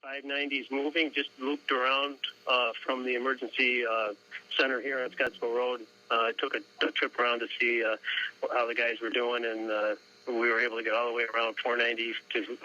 590 is moving, just looped around from the emergency center here on Scottsville Road. I took a trip around to see how the guys were doing, and we were able to get all the way around 490 to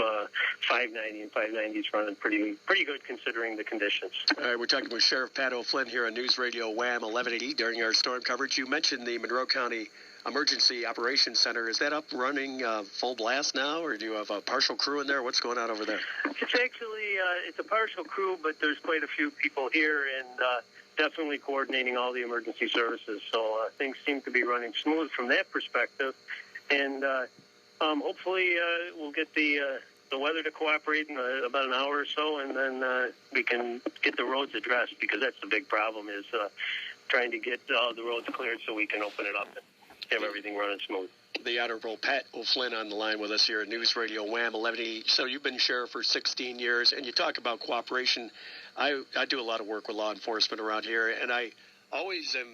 590, and 590 is running pretty good considering the conditions. All right, we're talking with Sheriff Pat O'Flynn here on News Radio WHAM 1180 during our storm coverage. You mentioned the Monroe County Emergency Operations Center. Is that up running full blast now, or do you have a partial crew in there? What's going on over there? It's actually it's a partial crew, but there's quite a few people here, and definitely coordinating all the emergency services. So things seem to be running smooth from that perspective, and hopefully we'll get the weather to cooperate in about an hour or so, and then we can get the roads addressed, because that's the big problem, is trying to get the roads cleared so we can open it up and have everything running smooth. The Honorable Pat O'Flynn on the line with us here at News Radio WHAM 1180. So you've been sheriff for 16 years, and you talk about cooperation. I do a lot of work with law enforcement around here, and I always am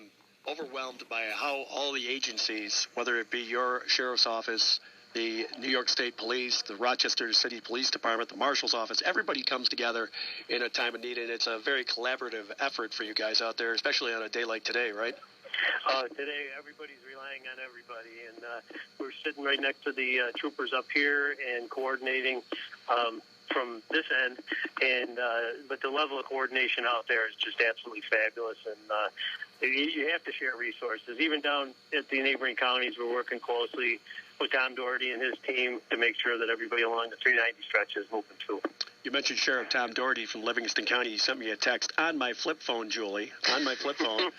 overwhelmed by how all the agencies, whether it be your sheriff's office, the New York State Police, the Rochester City Police Department, the Marshal's Office, everybody comes together in a time of need, and it's a very collaborative effort for you guys out there, especially on a day like today, right? Today, everybody's relying on everybody, and we're sitting right next to the troopers up here and coordinating from this end, and but the level of coordination out there is just absolutely fabulous, and you have to share resources. Even down at the neighboring counties, we're working closely with Tom Doherty and his team to make sure that everybody along the 390 stretch is moving too. You mentioned Sheriff Tom Doherty from Livingston County. He sent me a text on my flip phone, Julie, on my flip phone.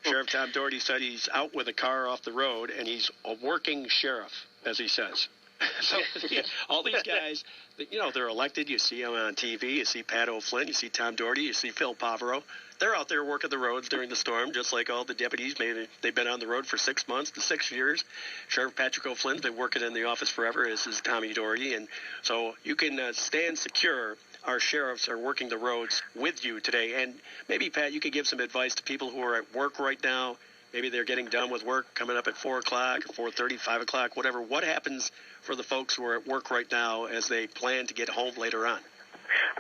Sheriff Tom Doherty said he's out with a car off the road, and he's a working sheriff, as he says. So all these guys, you know, they're elected. You see them on TV. You see Pat O'Flynn. You see Tom Doherty. You see Phil Pavaro. They're out there working the roads during the storm, just like all the deputies. Maybe they've been on the road for 6 months to 6 years. Sheriff Patrick O'Flynn's been working in the office forever, as is Tommy Doherty. And so you can stand secure. Our sheriffs are working the roads with you today. And maybe, Pat, you could give some advice to people who are at work right now. Maybe they're getting done with work, coming up at 4 o'clock, 4:30, 5 o'clock, whatever. What happens for the folks who are at work right now as they plan to get home later on?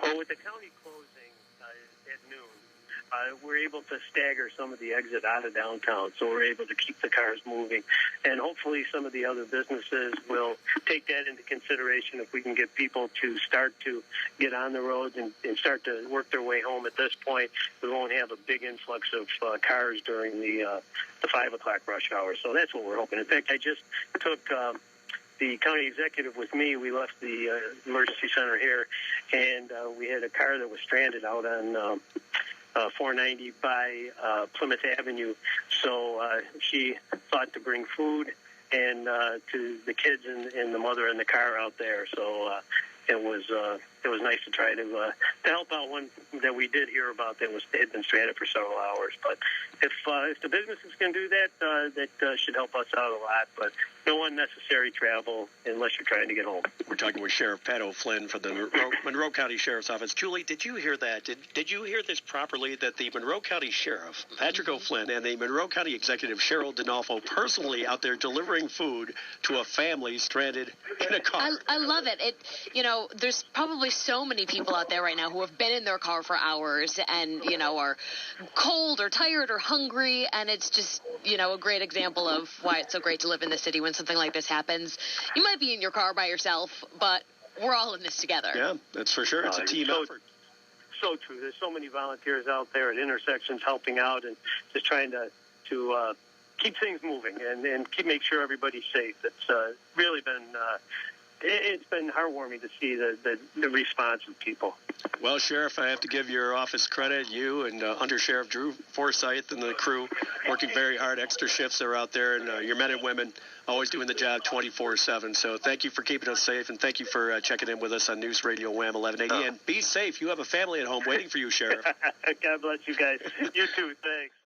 Well, with the county closing at noon, we're able to stagger some of the exit out of downtown, so we're able to keep the cars moving. And hopefully some of the other businesses will take that into consideration. If we can get people to start to get on the roads and start to work their way home at this point, we won't have a big influx of cars during the 5 o'clock rush hour. So that's what we're hoping. In fact, I just took the county executive with me. We left the emergency center here, and we had a car that was stranded out on 490 by Plymouth Avenue. So she thought to bring food and to the kids and the mother in the car out there. So it was nice to try to help out one that we did hear about that had been stranded for several hours. But if the businesses can do that, that should help us out a lot. But no unnecessary travel unless you're trying to get home. We're talking with Sheriff Pat O'Flynn from the Monroe County Sheriff's Office. Julie, did you hear that? Did you hear this properly, that the Monroe County Sheriff, Patrick O'Flynn, and the Monroe County Executive, Cheryl D'Onofrio, personally out there delivering food to a family stranded in a car? I love it. There's probably so many people out there right now who have been in their car for hours and, are cold or tired or hungry, and it's just, a great example of why it's so great to live in the city when something like this happens. You might be in your car by yourself, but we're all in this together. Yeah, that's for sure. It's a team effort. So true. There's so many volunteers out there at intersections helping out and just trying to keep things moving and make sure everybody's safe. It's really been it's been heartwarming to see the response of people. Well, Sheriff, I have to give your office credit. You and Under Sheriff Drew Forsyth and the crew working very hard. Extra shifts are out there, and your men and women always doing the job 24/7. So thank you for keeping us safe, and thank you for checking in with us on News Radio WHAM 1180. And be safe. You have a family at home waiting for you, Sheriff. God bless you guys. You too. Thanks.